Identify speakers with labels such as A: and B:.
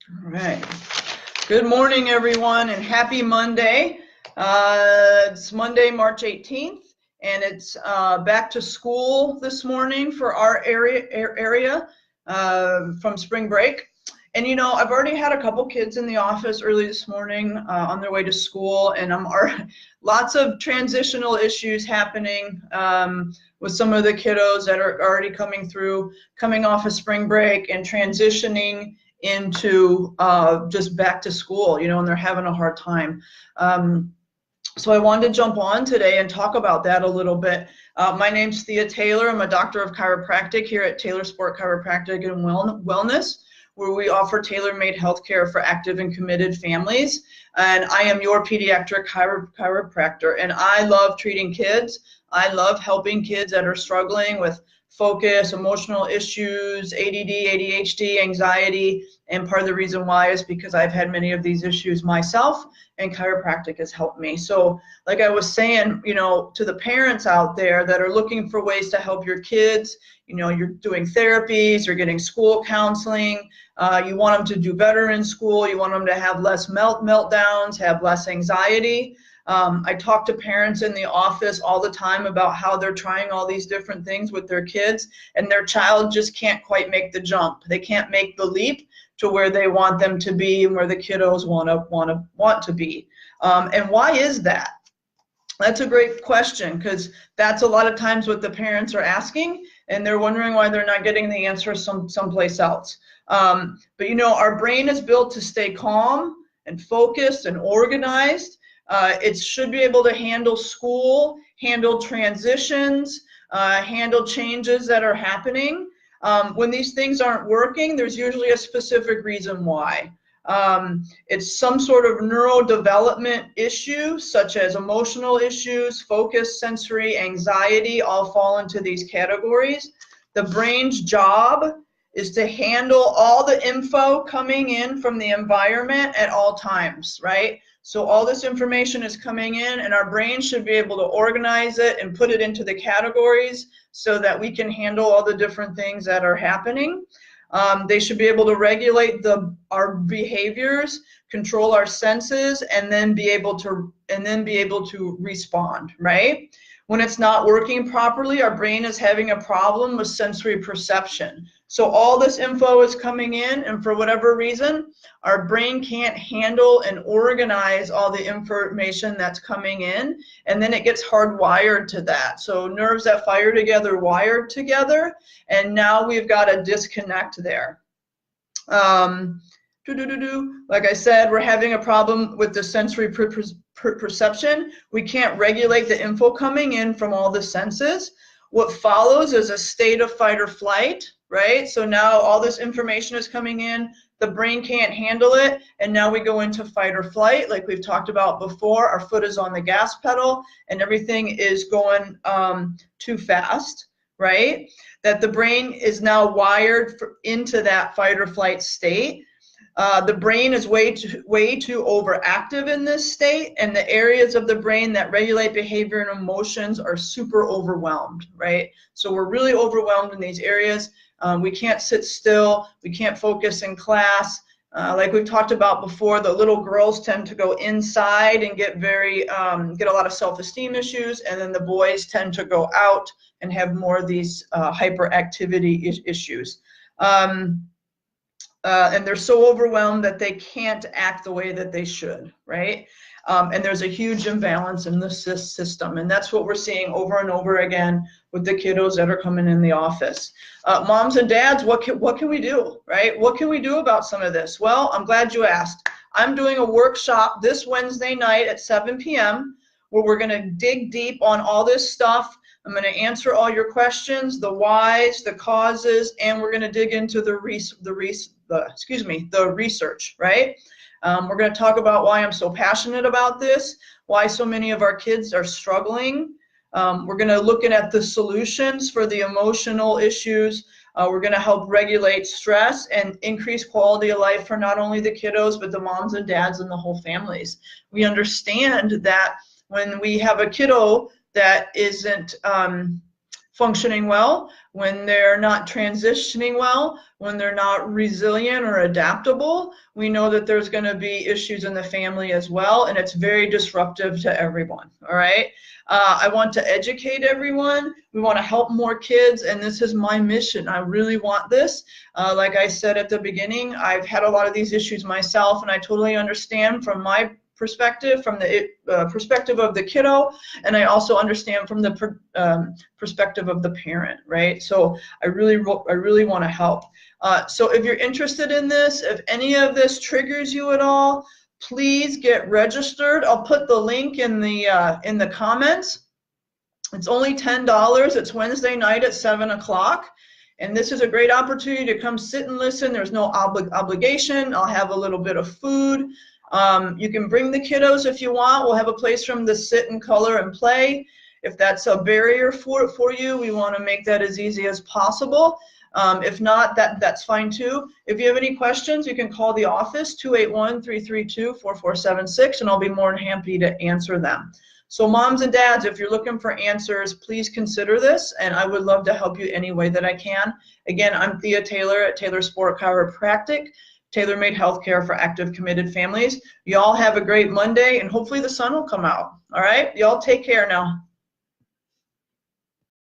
A: All right. Good morning, everyone, and happy Monday. It's Monday, March 18th, and it's back to school this morning for our area from spring break. And I've already had a couple kids in the office early this morning on their way to school, and lots of transitional issues happening with some of the kiddos that are already coming off of spring break and transitioning into just back to school, and they're having a hard time. So I wanted to jump on today and talk about that a little bit. My name's Thea Taylor. I'm a doctor of chiropractic here at Taylor Sport Chiropractic and Wellness, where we offer tailor-made healthcare for active and committed families. And I am your pediatric chiropractor, and I love treating kids. I love helping kids that are struggling with focus, emotional issues, ADD, ADHD, anxiety, and part of the reason why is because I've had many of these issues myself, and chiropractic has helped me. So like I was saying, to the parents out there that are looking for ways to help your kids, you're doing therapies, you're getting school counseling, you want them to do better in school, you want them to have less meltdowns, have less anxiety. I talk to parents in the office all the time about how they're trying all these different things with their kids, and their child just can't quite make the jump. They can't make the leap to where they want them to be and where the kiddos want to be. And why is that? That's a great question, because that's a lot of times what the parents are asking, and they're wondering why they're not getting the answer someplace else. But our brain is built to stay calm and focused and organized. It should be able to handle school, handle transitions, handle changes that are happening. When these things aren't working, there's usually a specific reason why. It's some sort of neurodevelopment issue, such as emotional issues, focus, sensory, anxiety, all fall into these categories. The brain's job is to handle all the info coming in from the environment at all times, right? So all this information is coming in, and our brain should be able to organize it and put it into the categories so that we can handle all the different things that are happening. They should be able to regulate our behaviors, control our senses, and then be able to respond, right? When it's not working properly, our brain is having a problem with sensory perception. So all this info is coming in, and for whatever reason, our brain can't handle and organize all the information that's coming in, and then it gets hardwired to that. So nerves that fire together wired together, and now we've got a disconnect there. Like I said, we're having a problem with the sensory perception. We can't regulate the info coming in from all the senses. What follows is a state of fight or flight, right? So now all this information is coming in, the brain can't handle it, and now we go into fight or flight. Like we've talked about before, our foot is on the gas pedal and everything is going too fast, right? That the brain is now wired into that fight or flight state. The brain is way too overactive in this state, and the areas of the brain that regulate behavior and emotions are super overwhelmed, right? So we're really overwhelmed in these areas. We can't sit still. We can't focus in class. Like we've talked about before, the little girls tend to go inside and get get a lot of self-esteem issues, and then the boys tend to go out and have more of these hyperactivity issues. And they're so overwhelmed that they can't act the way that they should, right? And there's a huge imbalance in the system, and that's what we're seeing over and over again with the kiddos that are coming in the office. Moms and dads, what can we do, right? What can we do about some of this? Well, I'm glad you asked. I'm doing a workshop this Wednesday night at 7 p.m. where we're going to dig deep on all this stuff. I'm going to answer all your questions, the whys, the causes, and we're going to dig into the research, right? We're going to talk about why I'm so passionate about this, why so many of our kids are struggling. We're going to look at the solutions for the emotional issues. We're going to help regulate stress and increase quality of life for not only the kiddos, but the moms and dads and the whole families. We understand that when we have a kiddo that isn't functioning well, when they're not transitioning well, when they're not resilient or adaptable, we know that there's going to be issues in the family as well, and it's very disruptive to everyone. All right. I want to educate everyone. We want to help more kids, and this is my mission. I really want this. Like I said at the beginning, I've had a lot of these issues myself, and I totally understand from my perspective, from the perspective of the kiddo, and I also understand from the perspective of the parent, right? So I really want to help. So if you're interested in this, if any of this triggers you at all, please get registered. I'll put the link in the comments. It's only $10. It's Wednesday night at 7 o'clock. And this is a great opportunity to come sit and listen. There's no obligation. I'll have a little bit of food. You can bring the kiddos if you want. We'll have a place for them to sit and color and play. If that's a barrier for you, we want to make that as easy as possible. If not, that's fine too. If you have any questions, you can call the office, 281-332-4476, and I'll be more than happy to answer them. So moms and dads, if you're looking for answers, please consider this, and I would love to help you any way that I can. Again, I'm Thea Taylor at Taylor Sport Chiropractic, tailor-made healthcare for active, committed families. Y'all have a great Monday, and hopefully the sun will come out. All right? Y'all take care now.